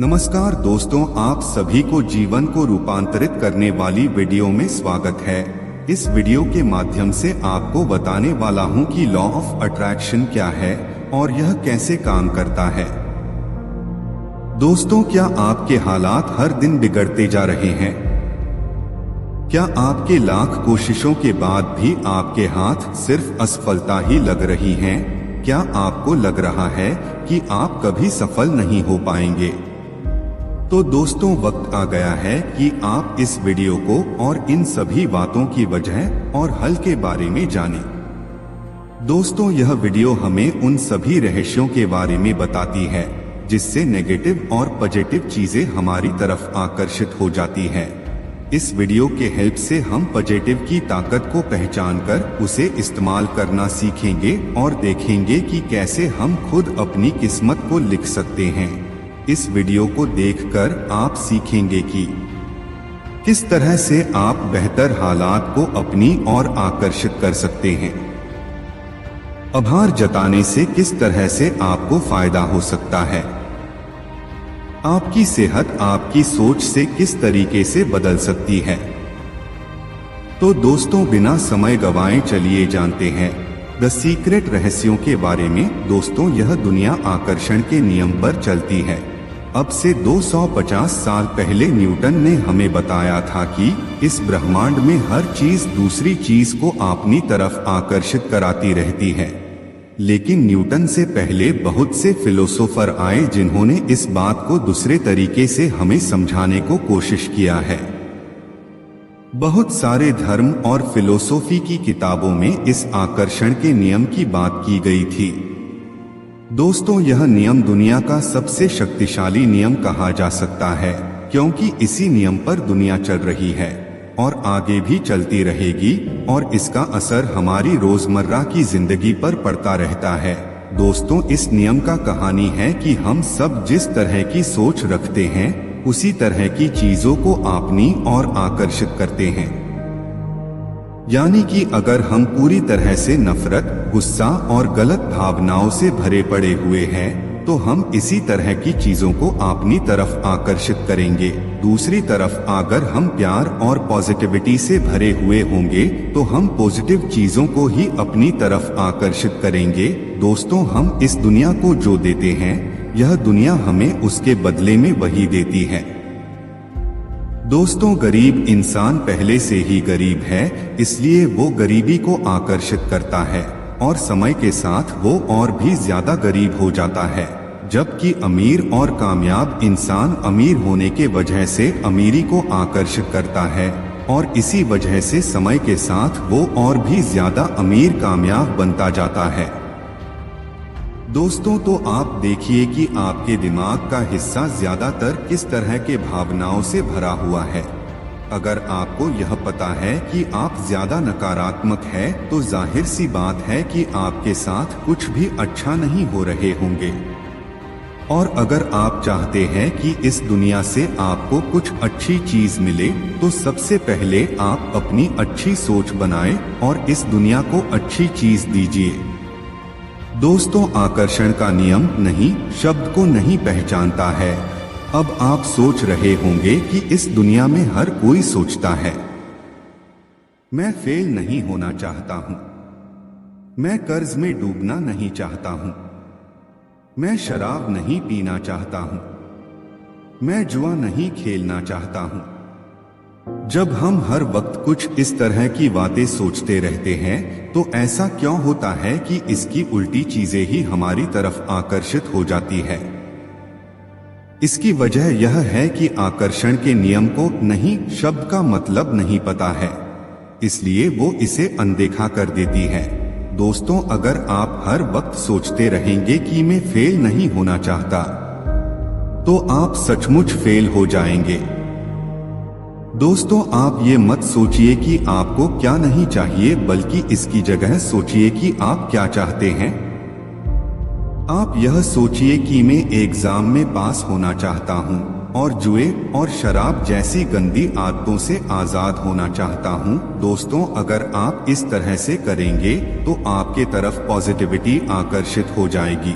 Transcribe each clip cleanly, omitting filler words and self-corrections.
नमस्कार दोस्तों, आप सभी को जीवन को रूपांतरित करने वाली वीडियो में स्वागत है। इस वीडियो के माध्यम से आपको बताने वाला हूं कि लॉ ऑफ अट्रैक्शन क्या है और यह कैसे काम करता है। दोस्तों, क्या आपके हालात हर दिन बिगड़ते जा रहे हैं? क्या आपके लाख कोशिशों के बाद भी आपके हाथ सिर्फ असफलता ही लग रही हैं? क्या आपको लग रहा है कि आप कभी सफल नहीं हो पाएंगे? तो दोस्तों, वक्त आ गया है कि आप इस वीडियो को और इन सभी बातों की वजह और हल के बारे में जानें। दोस्तों, यह वीडियो हमें उन सभी रहस्यों के बारे में बताती है जिससे नेगेटिव और पॉजिटिव चीजें हमारी तरफ आकर्षित हो जाती है। इस वीडियो के हेल्प से हम पॉजिटिव की ताकत को पहचान कर उसे इस्तेमाल करना सीखेंगे और देखेंगे कि कैसे हम खुद अपनी किस्मत को लिख सकते हैं। इस वीडियो को देखकर आप सीखेंगे कि किस तरह से आप बेहतर हालात को अपनी ओर आकर्षित कर सकते हैं। आभार जताने से किस तरह से आपको फायदा हो सकता है। आपकी सेहत आपकी सोच से किस तरीके से बदल सकती है। तो दोस्तों, बिना समय गवाए चलिए जानते हैं द सीक्रेट रहस्यों के बारे में। दोस्तों, यह दुनिया आकर्षण के नियम पर चलती है। अब से 250 साल पहले न्यूटन ने हमें बताया था कि इस ब्रह्मांड में हर चीज दूसरी चीज को अपनी तरफ आकर्षित कराती रहती है। लेकिन न्यूटन से पहले बहुत से फिलोसोफर आए जिन्होंने इस बात को दूसरे तरीके से हमें समझाने को कोशिश किया है। बहुत सारे धर्म और फिलोसोफी की किताबों में इस आकर्षण के नियम की बात की गई थी। दोस्तों, यह नियम दुनिया का सबसे शक्तिशाली नियम कहा जा सकता है, क्योंकि इसी नियम पर दुनिया चल रही है और आगे भी चलती रहेगी और इसका असर हमारी रोजमर्रा की जिंदगी पर पड़ता रहता है। दोस्तों, इस नियम का कहानी है कि हम सब जिस तरह की सोच रखते हैं उसी तरह की चीजों को अपनी ओर आकर्षित करते हैं। यानी कि अगर हम पूरी तरह से नफरत, गुस्सा और गलत भावनाओं से भरे पड़े हुए हैं तो हम इसी तरह की चीजों को अपनी तरफ आकर्षित करेंगे। दूसरी तरफ अगर हम प्यार और पॉजिटिविटी से भरे हुए होंगे तो हम पॉजिटिव चीजों को ही अपनी तरफ आकर्षित करेंगे। दोस्तों, हम इस दुनिया को जो देते हैं यह दुनिया हमें उसके बदले में वही देती है। दोस्तों, गरीब इंसान पहले से ही गरीब है, इसलिए वो गरीबी को आकर्षित करता है और समय के साथ वो और भी ज्यादा गरीब हो जाता है। जबकि अमीर और कामयाब इंसान अमीर होने के वजह से अमीरी को आकर्षित करता है और इसी वजह से समय के साथ वो और भी ज्यादा अमीर कामयाब बनता जाता है। दोस्तों, तो आप देखिए कि आपके दिमाग का हिस्सा ज्यादातर किस तरह के भावनाओं से भरा हुआ है। अगर आपको यह पता है कि आप ज्यादा नकारात्मक हैं, तो जाहिर सी बात है कि आपके साथ कुछ भी अच्छा नहीं हो रहे होंगे। और अगर आप चाहते हैं कि इस दुनिया से आपको कुछ अच्छी चीज मिले, तो सबसे पहले आप अपनी अच्छी सोच बनाएं और इस दुनिया को अच्छी चीज दीजिए। दोस्तों, आकर्षण का नियम नहीं शब्द को नहीं पहचानता है। अब आप सोच रहे होंगे कि इस दुनिया में हर कोई सोचता है, मैं फेल नहीं होना चाहता हूं, मैं कर्ज में डूबना नहीं चाहता हूं, मैं शराब नहीं पीना चाहता हूं, मैं जुआ नहीं खेलना चाहता हूं। जब हम हर वक्त कुछ इस तरह की बातें सोचते रहते हैं तो ऐसा क्यों होता है कि इसकी उल्टी चीजें ही हमारी तरफ आकर्षित हो जाती है। इसकी वजह यह है कि आकर्षण के नियम को नहीं शब्द का मतलब नहीं पता है, इसलिए वो इसे अनदेखा कर देती है। दोस्तों, अगर आप हर वक्त सोचते रहेंगे कि मैं फेल नहीं होना चाहता, तो आप सचमुच फेल हो जाएंगे। दोस्तों, आप ये मत सोचिए कि आपको क्या नहीं चाहिए, बल्कि इसकी जगह सोचिए कि आप क्या चाहते हैं। आप यह सोचिए कि मैं एग्जाम में पास होना चाहता हूं और जुए और शराब जैसी गंदी आदतों से आजाद होना चाहता हूं। दोस्तों, अगर आप इस तरह से करेंगे तो आपके तरफ पॉजिटिविटी आकर्षित हो जाएगी।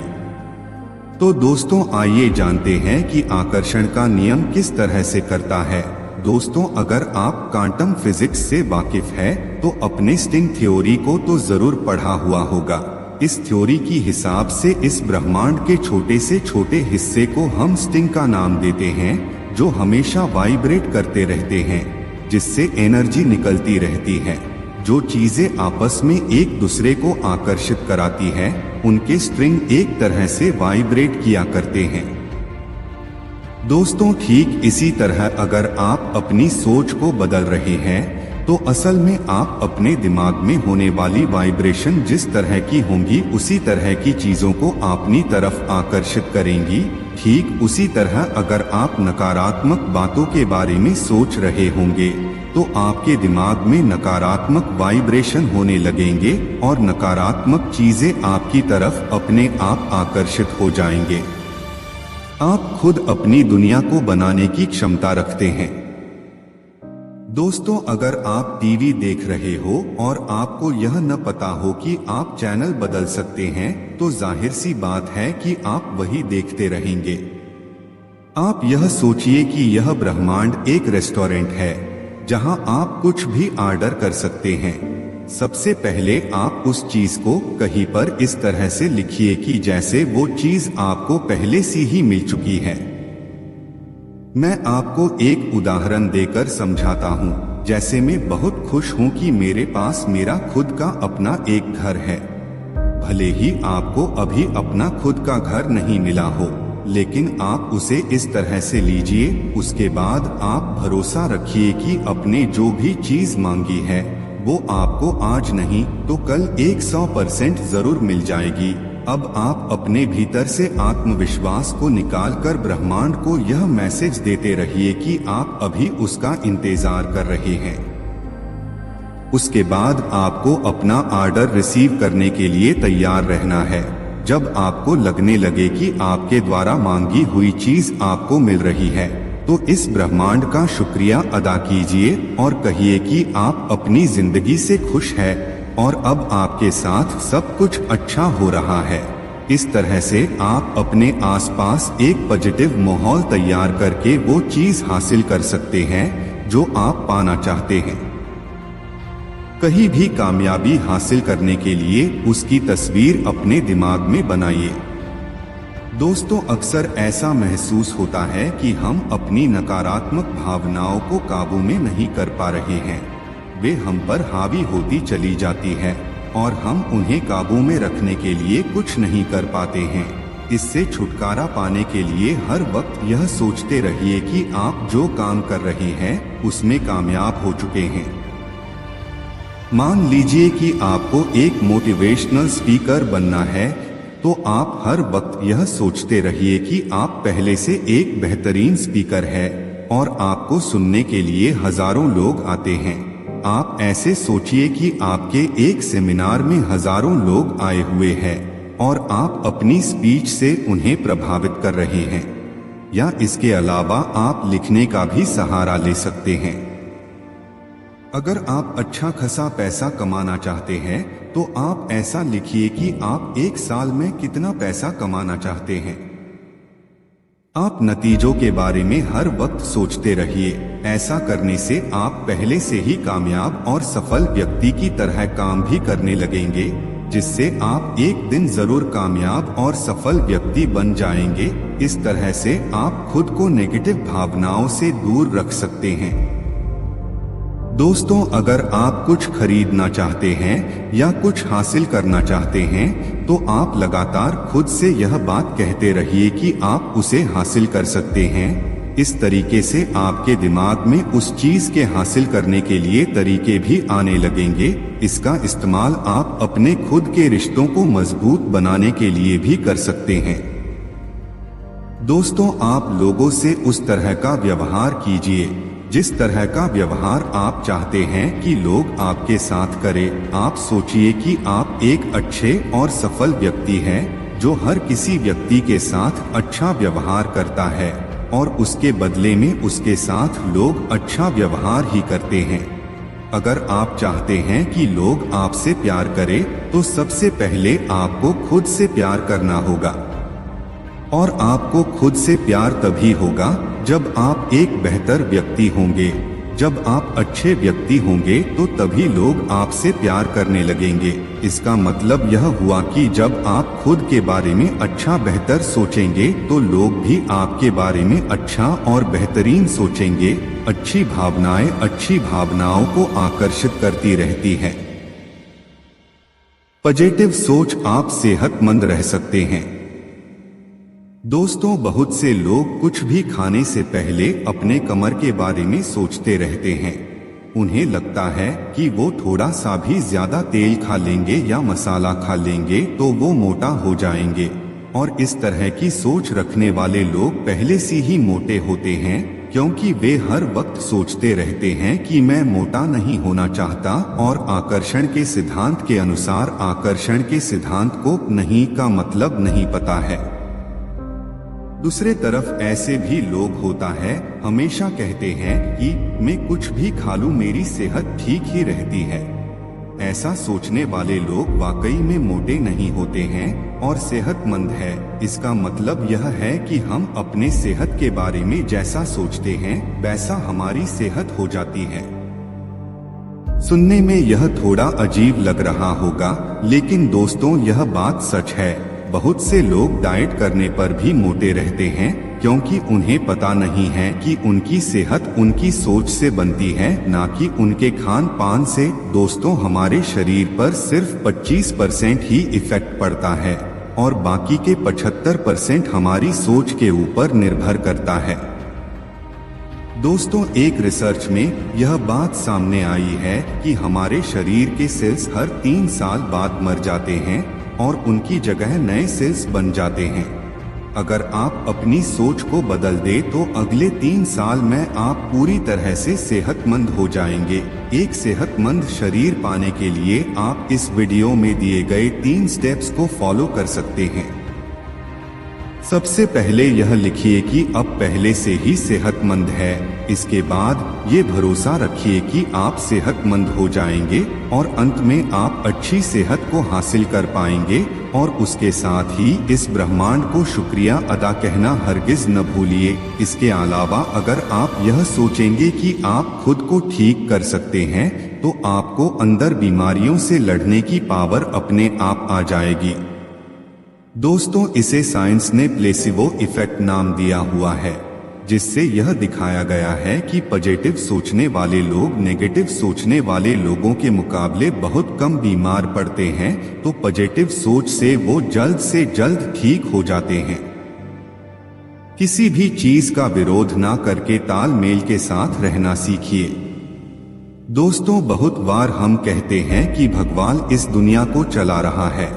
तो दोस्तों आइए जानते हैं कि आकर्षण का नियम किस तरह से करता है। दोस्तों अगर आप क्वांटम फिजिक्स से वाकिफ है तो अपने स्ट्रिंग थ्योरी को तो जरूर पढ़ा हुआ होगा। इस थ्योरी की हिसाब से इस ब्रह्मांड के छोटे से छोटे हिस्से को हम स्ट्रिंग का नाम देते हैं, जो हमेशा वाइब्रेट करते रहते हैं, जिससे एनर्जी निकलती रहती है। जो चीजें आपस में एक दूसरे को आकर्षित कराती है उनके स्ट्रिंग एक तरह से वाइब्रेट किया करते हैं। दोस्तों ठीक इसी तरह अगर आप अपनी सोच को बदल रहे हैं तो असल में आप अपने दिमाग में होने वाली वाइब्रेशन जिस तरह की होंगी उसी तरह की चीजों को अपनी तरफ आकर्षित करेंगी। ठीक उसी तरह अगर आप नकारात्मक बातों के बारे में सोच रहे होंगे तो आपके दिमाग में नकारात्मक वाइब्रेशन होने लगेंगे और नकारात्मक चीजें आपकी तरफ अपने आप आकर्षित हो जाएंगे। आप खुद अपनी दुनिया को बनाने की क्षमता रखते हैं। दोस्तों अगर आप टीवी देख रहे हो और आपको यह न पता हो कि आप चैनल बदल सकते हैं तो जाहिर सी बात है कि आप वही देखते रहेंगे। आप यह सोचिए कि यह ब्रह्मांड एक रेस्टोरेंट है जहां आप कुछ भी ऑर्डर कर सकते हैं। सबसे पहले आप उस चीज को कहीं पर इस तरह से लिखिए कि जैसे वो चीज आपको पहले से ही मिल चुकी है। मैं आपको एक उदाहरण देकर समझाता हूँ। जैसे मैं बहुत खुश हूँ कि मेरे पास मेरा खुद का अपना एक घर है। भले ही आपको अभी अपना खुद का घर नहीं मिला हो, लेकिन आप उसे इस तरह से लीजिए। उसके बाद आप भरोसा रखिए कि अपने जो भी चीज मांगी है वो आपको आज नहीं तो कल 100% जरूर मिल जाएगी। अब आप अपने भीतर से आत्मविश्वास को निकालकर ब्रह्मांड को यह मैसेज देते रहिए कि आप अभी उसका इंतजार कर रहे हैं। उसके बाद आपको अपना ऑर्डर रिसीव करने के लिए तैयार रहना है। जब आपको लगने लगे कि आपके द्वारा मांगी हुई चीज आपको मिल रही है तो इस ब्रह्मांड का शुक्रिया अदा कीजिए और कहिए कि आप अपनी जिंदगी से खुश हैं और अब आपके साथ सब कुछ अच्छा हो रहा है। इस तरह से आप अपने आसपास एक पॉजिटिव माहौल तैयार करके वो चीज हासिल कर सकते हैं जो आप पाना चाहते हैं। कहीं भी कामयाबी हासिल करने के लिए उसकी तस्वीर अपने दिमाग में बनाइए। दोस्तों अक्सर ऐसा महसूस होता है कि हम अपनी नकारात्मक भावनाओं को काबू में नहीं कर पा रहे हैं। वे हम पर हावी होती चली जाती है और हम उन्हें काबू में रखने के लिए कुछ नहीं कर पाते हैं। इससे छुटकारा पाने के लिए हर वक्त यह सोचते रहिए कि आप जो काम कर रहे हैं उसमें कामयाब हो चुके हैं। मान लीजिए कि आपको एक मोटिवेशनल स्पीकर बनना है तो आप हर वक्त यह सोचते रहिए कि आप पहले से एक बेहतरीन स्पीकर है और आपको सुनने के लिए हजारों लोग आते हैं। आप ऐसे सोचिए कि आपके एक सेमिनार में हजारों लोग आए हुए हैं और आप अपनी स्पीच से उन्हें प्रभावित कर रहे हैं। या इसके अलावा आप लिखने का भी सहारा ले सकते हैं। अगर आप अच्छा खासा पैसा कमाना चाहते हैं तो आप ऐसा लिखिए कि आप एक साल में कितना पैसा कमाना चाहते हैं। आप नतीजों के बारे में हर वक्त सोचते रहिए। ऐसा करने से आप पहले से ही कामयाब और सफल व्यक्ति की तरह काम भी करने लगेंगे, जिससे आप एक दिन जरूर कामयाब और सफल व्यक्ति बन जाएंगे। इस तरह से आप खुद को नेगेटिव भावनाओं से दूर रख सकते हैं। दोस्तों अगर आप कुछ खरीदना चाहते हैं या कुछ हासिल करना चाहते हैं तो आप लगातार खुद से यह बात कहते रहिए कि आप उसे हासिल कर सकते हैं। इस तरीके से आपके दिमाग में उस चीज के हासिल करने के लिए तरीके भी आने लगेंगे। इसका इस्तेमाल आप अपने खुद के रिश्तों को मजबूत बनाने के लिए भी कर सकते हैं। दोस्तों आप लोगों से उस तरह का व्यवहार कीजिए जिस तरह का व्यवहार आप चाहते हैं कि लोग आपके साथ करें। आप सोचिए कि आप एक अच्छे और सफल व्यक्ति हैं जो हर किसी व्यक्ति के साथ अच्छा व्यवहार करता है और उसके बदले में उसके साथ लोग अच्छा व्यवहार ही करते हैं। अगर आप चाहते हैं कि लोग आपसे प्यार करें तो सबसे पहले आपको खुद से प्यार करना होगा। और आपको खुद से प्यार तभी होगा जब आप एक बेहतर व्यक्ति होंगे। जब आप अच्छे व्यक्ति होंगे तो तभी लोग आपसे प्यार करने लगेंगे। इसका मतलब यह हुआ कि जब आप खुद के बारे में अच्छा बेहतर सोचेंगे तो लोग भी आपके बारे में अच्छा और बेहतरीन सोचेंगे। अच्छी भावनाओं को आकर्षित करती रहती है। पॉजिटिव सोच आप सेहतमंद रह सकते हैं। दोस्तों, बहुत से लोग कुछ भी खाने से पहले अपने कमर के बारे में सोचते रहते हैं। उन्हें लगता है कि वो थोड़ा सा भी ज्यादा तेल खा लेंगे या मसाला खा लेंगे तो वो मोटा हो जाएंगे। और इस तरह की सोच रखने वाले लोग पहले से ही मोटे होते हैं, क्योंकि वे हर वक्त सोचते रहते हैं कि मैं मोटा नहीं होना चाहता। और आकर्षण के सिद्धांत के अनुसार आकर्षण के सिद्धांत को नहीं का मतलब नहीं पता है। दूसरे तरफ ऐसे भी लोग होता है हमेशा कहते हैं कि मैं कुछ भी खा लूं मेरी सेहत ठीक ही रहती है। ऐसा सोचने वाले लोग वाकई में मोटे नहीं होते हैं और सेहतमंद है। इसका मतलब यह है कि हम अपने सेहत के बारे में जैसा सोचते हैं वैसा हमारी सेहत हो जाती है। सुनने में यह थोड़ा अजीब लग रहा होगा, लेकिन दोस्तों यह बात सच है। बहुत से लोग डाइट करने पर भी मोटे रहते हैं, क्योंकि उन्हें पता नहीं है कि उनकी सेहत उनकी सोच से बनती है, ना कि उनके खान पान से। दोस्तों, हमारे शरीर पर सिर्फ 25% ही इफेक्ट पड़ता है और बाकी के 75% हमारी सोच के ऊपर निर्भर करता है। दोस्तों, एक रिसर्च में यह बात सामने आई है कि हमारे शरीर के सेल्स हर 3 साल बाद मर जाते हैं और उनकी जगह नए सेल्स बन जाते हैं। अगर आप अपनी सोच को बदल दे तो अगले 3 साल में आप पूरी तरह से सेहतमंद हो जाएंगे। एक सेहतमंद शरीर पाने के लिए आप इस वीडियो में दिए गए 3 स्टेप्स को फॉलो कर सकते हैं। सबसे पहले यह लिखिए कि अब पहले से ही सेहतमंद है। इसके बाद ये भरोसा रखिए कि आप सेहतमंद हो जाएंगे और अंत में आप अच्छी सेहत को हासिल कर पाएंगे। और उसके साथ ही इस ब्रह्मांड को शुक्रिया अदा कहना हरगिज न भूलिए। इसके अलावा अगर आप यह सोचेंगे कि आप खुद को ठीक कर सकते हैं तो आपको अंदर बीमारियों से लड़ने की पावर अपने आप आ जाएगी। दोस्तों, इसे साइंस ने प्लेसिबो इफेक्ट नाम दिया हुआ है, जिससे यह दिखाया गया है कि पॉजिटिव सोचने वाले लोग नेगेटिव सोचने वाले लोगों के मुकाबले बहुत कम बीमार पड़ते हैं। तो पॉजिटिव सोच से वो जल्द से जल्द ठीक हो जाते हैं। किसी भी चीज का विरोध ना करके तालमेल के साथ रहना सीखिए। दोस्तों, बहुत बार हम कहते हैं कि भगवान इस दुनिया को चला रहा है।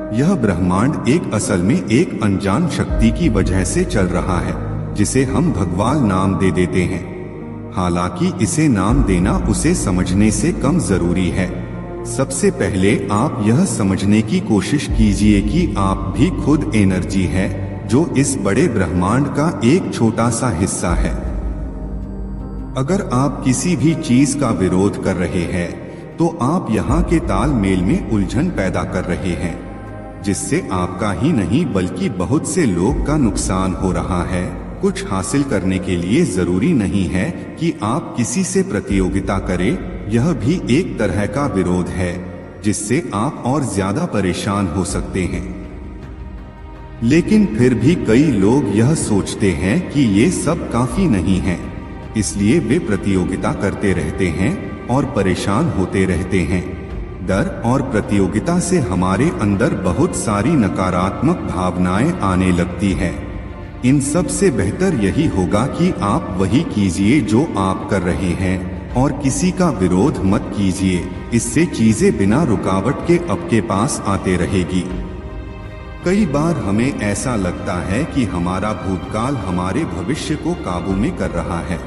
यह ब्रह्मांड एक असल में एक अनजान शक्ति की वजह से चल रहा है, जिसे हम भगवान नाम दे देते हैं। हालांकि इसे नाम देना उसे समझने से कम जरूरी है। सबसे पहले आप यह समझने की कोशिश कीजिए कि आप भी खुद एनर्जी है, जो इस बड़े ब्रह्मांड का एक छोटा सा हिस्सा है। अगर आप किसी भी चीज का विरोध कर रहे हैं तो आप यहाँ के तालमेल में उलझन पैदा कर रहे हैं, जिससे आपका ही नहीं बल्कि बहुत से लोग का नुकसान हो रहा है। कुछ हासिल करने के लिए जरूरी नहीं है कि आप किसी से प्रतियोगिता करें। यह भी एक तरह का विरोध है, जिससे आप और ज्यादा परेशान हो सकते हैं। लेकिन फिर भी कई लोग यह सोचते हैं कि ये सब काफी नहीं है, इसलिए वे प्रतियोगिता करते रहते हैं और परेशान होते रहते हैं। डर और प्रतियोगिता से हमारे अंदर बहुत सारी नकारात्मक भावनाएं आने लगती है। इन सब से बेहतर यही होगा कि आप वही कीजिए जो आप कर रहे हैं और किसी का विरोध मत कीजिए। इससे चीजें बिना रुकावट के आपके पास आते रहेगी। कई बार हमें ऐसा लगता है कि हमारा भूतकाल हमारे भविष्य को काबू में कर रहा है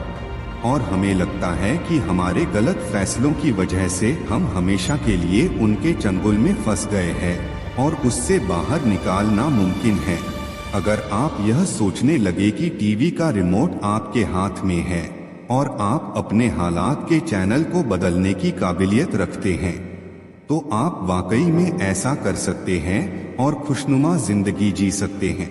और हमें लगता है कि हमारे गलत फैसलों की वजह से हम हमेशा के लिए उनके चंगुल में फंस गए हैं और उससे बाहर निकालना मुमकिन है। अगर आप यह सोचने लगे कि टीवी का रिमोट आपके हाथ में है और आप अपने हालात के चैनल को बदलने की काबिलियत रखते हैं, तो आप वाकई में ऐसा कर सकते हैं और खुशनुमा जिंदगी जी सकते हैं।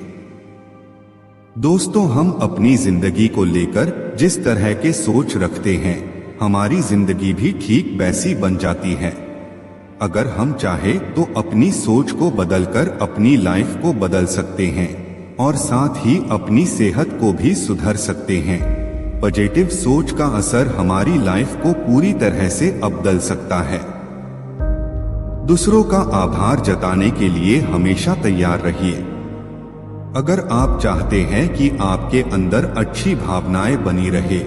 दोस्तों, हम अपनी जिंदगी को लेकर जिस तरह के सोच रखते हैं, हमारी जिंदगी भी ठीक वैसी बन जाती है। अगर हम चाहे तो अपनी सोच को बदलकर अपनी लाइफ को बदल सकते हैं और साथ ही अपनी सेहत को भी सुधार सकते हैं। पॉजिटिव सोच का असर हमारी लाइफ को पूरी तरह से बदल सकता है। दूसरों का आभार जताने के लिए हमेशा तैयार रहिए। अगर आप चाहते हैं कि आपके अंदर अच्छी भावनाएं बनी रहे,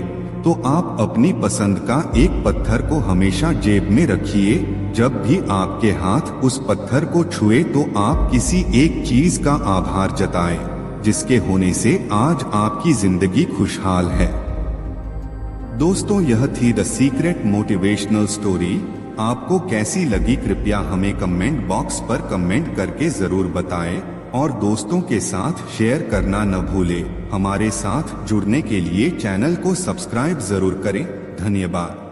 तो आप अपनी पसंद का एक पत्थर को हमेशा जेब में रखिए। जब भी आपके हाथ उस पत्थर को छुए तो आप किसी एक चीज का आभार जताएं, जिसके होने से आज आपकी जिंदगी खुशहाल है। दोस्तों, यह थी द सीक्रेट मोटिवेशनल स्टोरी। आपको कैसी लगी कृपया हमें कमेंट बॉक्स पर कमेंट करके जरूर बताएं और दोस्तों के साथ शेयर करना न भूलें। हमारे साथ जुड़ने के लिए चैनल को सब्सक्राइब जरूर करें। धन्यवाद।